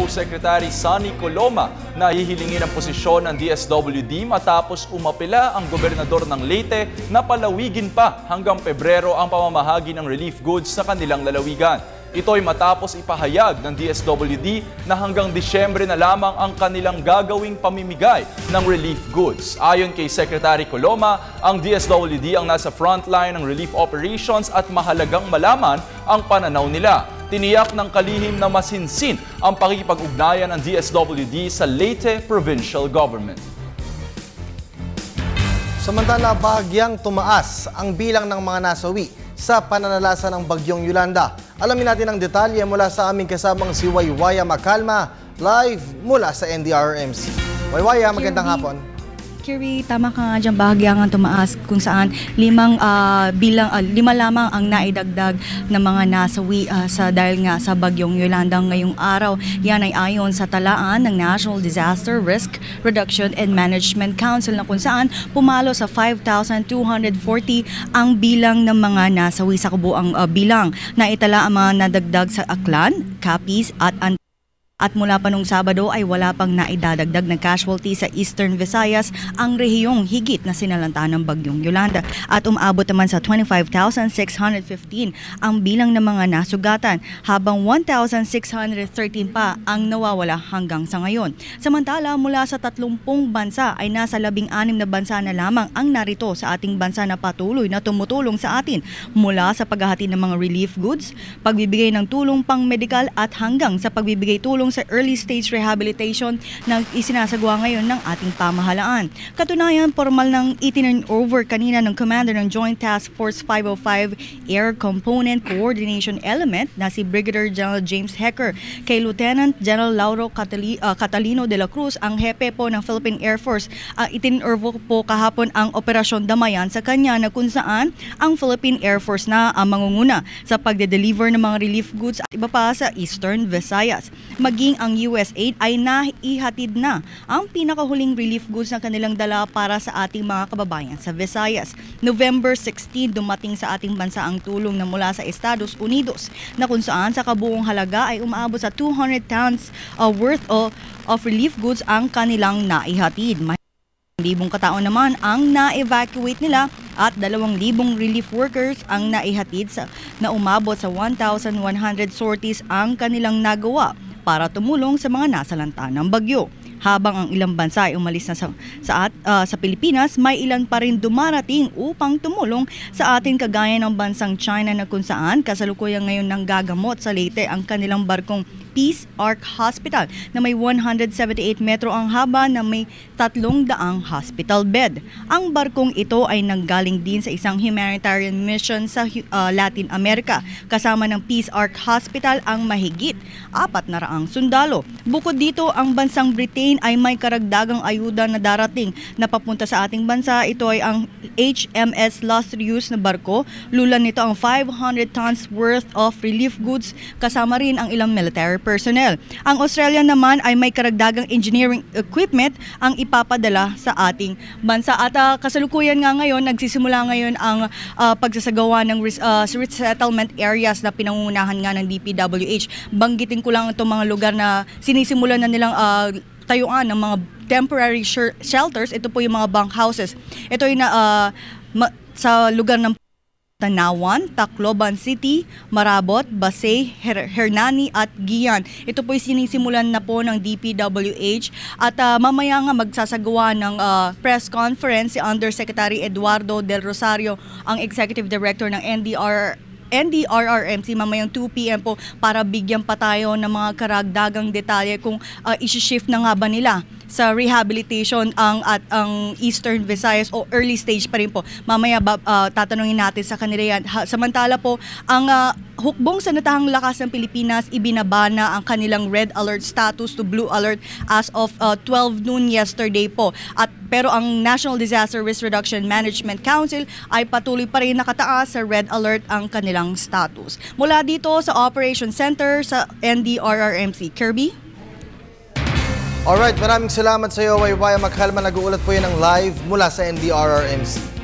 Cebu Secretary Sonny Coloma na hihilingin ang posisyon ng DSWD matapos umapela ang gobernador ng Leyte na palawigin pa hanggang Pebrero ang pamamahagi ng relief goods sa kanilang lalawigan. Ito'y matapos ipahayag ng DSWD na hanggang Disyembre na lamang ang kanilang gagawing pamimigay ng relief goods. Ayon kay Secretary Coloma, ang DSWD ang nasa frontline ng relief operations at mahalagang malaman ang pananaw nila. Tiniyak ng kalihim na masinsin ang pakikipag-ugnayan ng DSWD sa Leyte Provincial Government. Samantala, bahagyang tumaas ang bilang ng mga nasawi sa pananalasa ng Bagyong Yolanda. Alamin natin ang detalye mula sa aming kasamang si Waywaya Macalma, live mula sa NDRRMC. Waywaya, magandang hapon. Kirby, tama ka nga dyan, bahagyang tumaas kung saan lima lamang ang naidagdag ng mga nasawi dahil nga sa Bagyong Yolanda ngayong araw. Yan ay ayon sa talaan ng National Disaster Risk Reduction and Management Council na kung saan pumalo sa 5,240 ang bilang ng mga nasawi sa kabuang bilang. Naitala ang mga nadagdag sa Aklan, Capiz at mula pa nung Sabado ay wala pang naidadagdag ng casualty sa Eastern Visayas ang rehiyong higit na sinalanta ng Bagyong Yolanda. At umabot naman sa 25,615 ang bilang ng mga nasugatan habang 1,613 pa ang nawawala hanggang sa ngayon. Samantala, mula sa 30 bansa ay nasa 16 na bansa na lamang ang narito sa ating bansa na patuloy na tumutulong sa atin mula sa paghahati ng mga relief goods, pagbibigay ng tulong pang medikal at hanggang sa pagbibigay tulong sa early stage rehabilitation na isinasagawa ngayon ng ating pamahalaan. Katunayan, formal ng itinurn over kanina ng Commander ng Joint Task Force 505 Air Component Coordination Element na si Brigadier General James Hecker kay Lieutenant General Lauro Catalino de la Cruz, ang hepe po ng Philippine Air Force. Itinurn over po kahapon ang Operasyon Damayan sa kanya na kung saan ang Philippine Air Force na ang mangunguna sa pagde-deliver ng mga relief goods at iba pa sa Eastern Visayas. Maging ang USAID ay naihatid na ang pinakahuling relief goods na kanilang dala para sa ating mga kababayan sa Visayas. November 16, dumating sa ating bansa ang tulong na mula sa Estados Unidos na kung saan sa kabuong halaga ay umaabot sa 200 tons worth of relief goods ang kanilang naihatid. 1,000 katao naman ang na-evacuate nila at 2,000 relief workers ang naihatid na umabot sa 1,100 sorties ang kanilang nagawa para tumulong sa mga nasalanta ng bagyo. Habang ang ilang bansa ay umalis na sa Pilipinas, may ilan pa rin dumarating upang tumulong sa atin kagaya ng bansang China na kung saan kasalukuyan ngayon ng gagamot sa Leyte ang kanilang barkong Peace Ark Hospital na may 178 metro ang haba na may 300 hospital bed. Ang barkong ito ay nanggaling din sa isang humanitarian mission sa Latin America. Kasama ng Peace Ark Hospital ang mahigit 400 sundalo. Bukod dito, ang bansang Britain ay may karagdagang ayuda na darating na papunta sa ating bansa. Ito ay ang HMS Lustrious na barko. Lulan nito ang 500 tons worth of relief goods kasama rin ang ilang military personnel. Ang Australia naman ay may karagdagang engineering equipment ang ipapadala sa ating bansa. At kasalukuyan nga ngayon, nagsisimula ngayon ang pagsasagawa ng resettlement areas na pinangungunahan nga ng DPWH. Banggitin ko lang itong mga lugar na sinisimulan na nilang tayuan ng mga temporary shelters. Ito po yung mga bunk houses. Ito yung sa lugar ng Tanawan, Tacloban City, Marabot, Basay, Hernani at Guian. Ito po sinisimulan na po ng DPWH at mamaya nga magsasagawa ng press conference si Undersecretary Eduardo Del Rosario, ang Executive Director ng NDRRMC mamayang 2 p.m. po para bigyan pa tayo ng mga karagdagang detalye kung isi-shift na nga ba nila sa rehabilitation ang Eastern Visayas o early stage pa rin po. Mamaya tatanungin natin sa kanila yan. Samantala po, ang hukbong sa Natahang Lakas ng Pilipinas, ibinaba na ang kanilang red alert status to blue alert as of 12 noon yesterday po. Pero ang National Disaster Risk Reduction Management Council ay patuloy pa rin nakataas sa red alert ang kanilang status. Mula dito sa Operation Center sa NDRRMC. Kirby? Alright, maraming salamat sa iyo, Waywaya Macalma. Nag-uulat po yan ng live mula sa NDRRMC.